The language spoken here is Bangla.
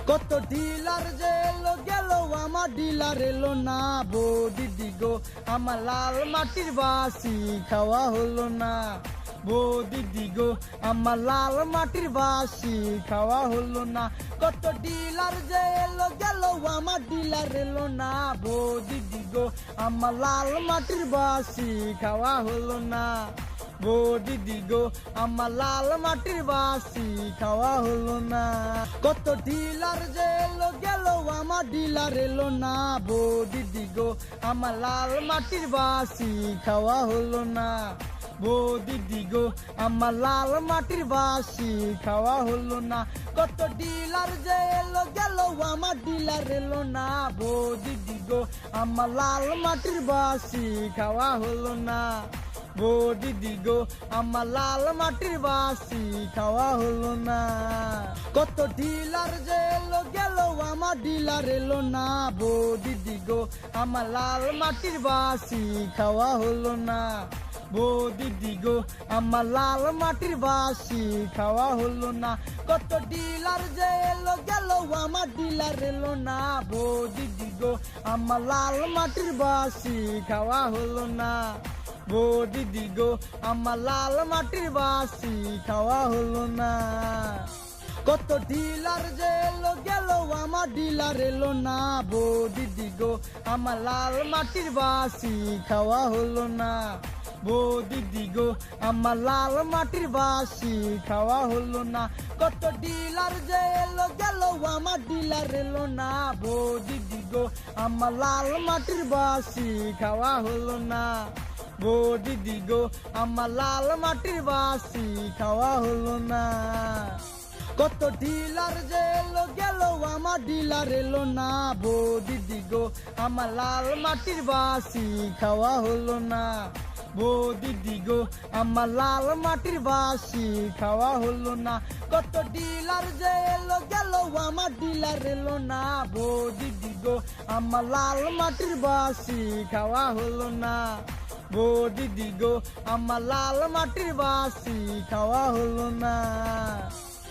কত ডিলার যে এলো গেল আমার ডিলার এলো না। বৌদি গো আমার লাল মাটির বাসি খাওয়া হলো না। বৌদি গো আমার লাল মাটির বাসি খাওয়া হলো না। কত ডিলার যে এলো গেল আমার ডিলার এলো না। বৌদি গো আমার লাল মাটির বাসি খাওয়া হলো না। বৌদি গো আমার লাল মাটির বাসি খাওয়া হলো না। কত ডিলার যে এলো গেল আমার ডিলার এলো না। বৌদি গো আমার লাল মাটির বাসি খাওয়া হলো না। বৌদি গো আমার লাল মাটির বাসি খাওয়া হলো না। কত ডিলার যে এলো গেল আমার ডিলার এলো না। বৌদি গো আমার লাল মাটির বাসি খাওয়া হলো না। বৌদি গো আমার লাল মাটির বাসি খাওয়া হলো না। কত ডিলার যে এলো গেল আমার ডিলার এলো না। বৌদি গো আমার লাল মাটির বাসি খাওয়া হলো না। বৌদি গো আমার লাল মাটির বাসি খাওয়া হলো না। কত ডিলার যে এলো গেল আমার ডিলার এলো না। বৌদি গো আমার লাল মাটির বাসি খাওয়া হলো না। বৌদি গো আমার লাল মাটির বাসি খাওয়া হলো না। কত ডিলার যে এলো গেল আমার ডিলার এলো না। বৌদি গো আমার লাল মাটির বাসি খাওয়া হলো না। বৌদি গো আমার লাল মাটির বাসি খাওয়া হলো না। কত ডিলার যে এলো গেল আমার ডিলার এলো না। বৌদি গো আমার লাল মাটির বাসি খাওয়া হলো না। বৌদি গো আমার লাল মাটির বাসি খাওয়া হলো না। কত ডিলার যে এলো গেল আমার ডিলার এলো না। বৌদি গো আমার লাল মাটির বাসি খাওয়া হলো না। বৌদি গো আমার লাল মাটির বাসি খাওয়া হলো না। কত ডিলার যে এলো গেল আমার ডিলার এলো না। বৌদি গো আমার লাল মাটির বাসি খাওয়া হলো না। বৌদি গো আমার লাল মাটির বাসি খাওয়া হলো না।